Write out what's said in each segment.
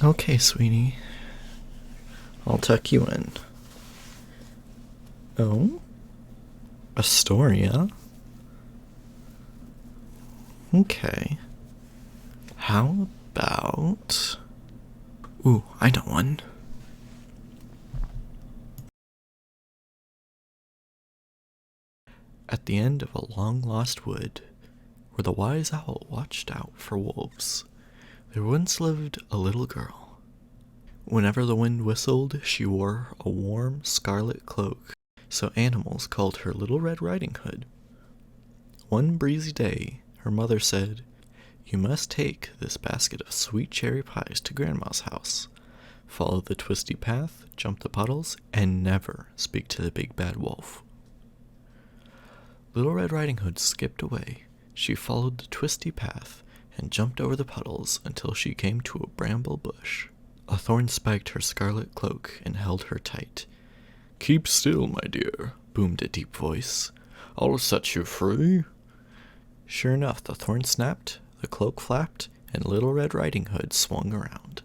Okay, sweetie. I'll tuck you in. Oh? A story, huh? Okay. How about... Ooh, I know one. At the end of a long-lost wood, where the wise owl watched out for wolves, there once lived a little girl. Whenever the wind whistled, she wore a warm scarlet cloak, so animals called her Little Red Riding Hood. One breezy day, her mother said, "You must take this basket of sweet cherry pies to Grandma's house. Follow the twisty path, jump the puddles, and never speak to the big bad wolf." Little Red Riding Hood skipped away. She followed the twisty path and jumped over the puddles until she came to a bramble bush. A thorn spiked her scarlet cloak and held her tight. "Keep still, my dear," boomed a deep voice. "I'll set you free." Sure enough, the thorn snapped, the cloak flapped, and Little Red Riding Hood swung around.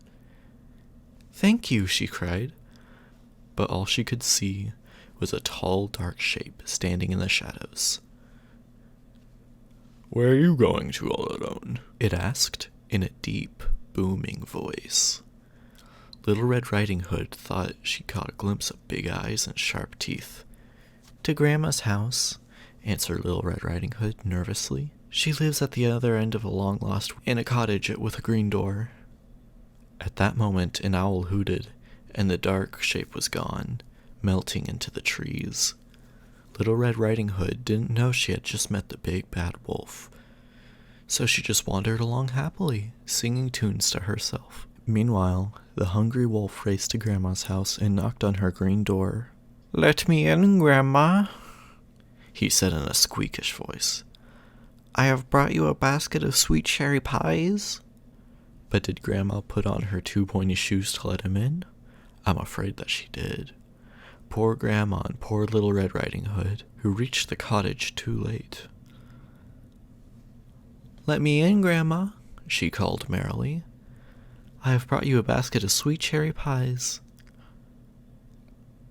"Thank you," she cried. But all she could see was a tall, dark shape standing in the shadows. "Where are you going to all alone?" it asked, in a deep, booming voice. Little Red Riding Hood thought she caught a glimpse of big eyes and sharp teeth. "To Grandma's house," answered Little Red Riding Hood nervously. "She lives at the other end of a long-lost in a cottage with a green door." At that moment an owl hooted, and the dark shape was gone, melting into the trees. Little Red Riding Hood didn't know she had just met the big bad wolf, so she just wandered along happily, singing tunes to herself. Meanwhile, the hungry wolf raced to Grandma's house and knocked on her green door. "Let me in, Grandma," he said in a squeakish voice. "I have brought you a basket of sweet cherry pies." But did Grandma put on her two pointy shoes to let him in? I'm afraid that she did. Poor Grandma and poor Little Red Riding Hood, who reached the cottage too late. "Let me in, Grandma," she called merrily. "I have brought you a basket of sweet cherry pies."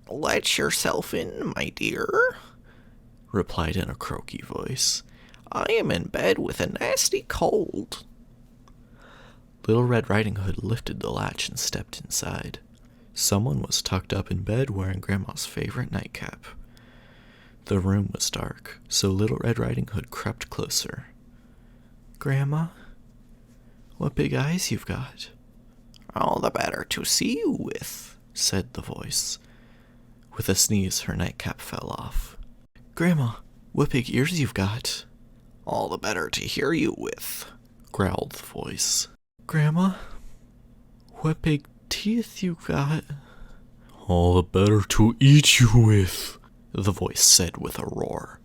"Let yourself in, my dear," replied in a croaky voice. "I am in bed with a nasty cold." Little Red Riding Hood lifted the latch and stepped inside. Someone was tucked up in bed wearing Grandma's favorite nightcap. The room was dark, so Little Red Riding Hood crept closer. "Grandma, what big eyes you've got." "All the better to see you with," said the voice. With a sneeze, her nightcap fell off. "Grandma, what big ears you've got." "All the better to hear you with," growled the voice. "Grandma, what big teeth you got." "All the better to eat you with," the voice said with a roar.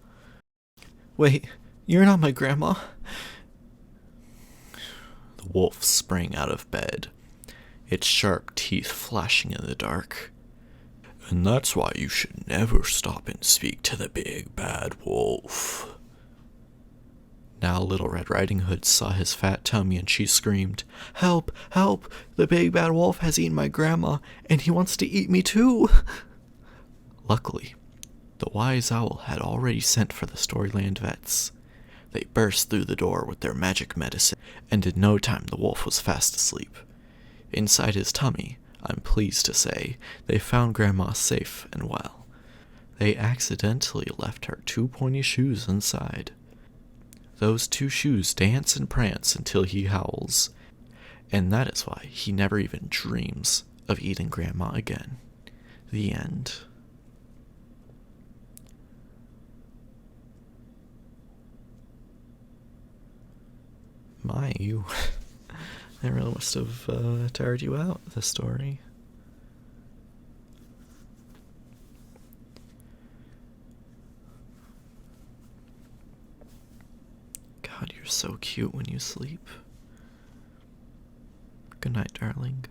"Wait, you're not my grandma." The wolf sprang out of bed, its sharp teeth flashing in the dark. "And that's why you should never stop and speak to the big bad wolf." Now Little Red Riding Hood saw his fat tummy and she screamed, "Help! Help! The big bad wolf has eaten my grandma, and he wants to eat me too!" Luckily, the wise owl had already sent for the Storyland vets. They burst through the door with their magic medicine, and in no time the wolf was fast asleep. Inside his tummy, I'm pleased to say, they found Grandma safe and well. They accidentally left her two pointy shoes inside. Those two shoes dance and prance until he howls, and that is why he never even dreams of eating Grandma again. The end. My, you... that really must have tired you out, this story. God, you're so cute when you sleep. Good night, darling.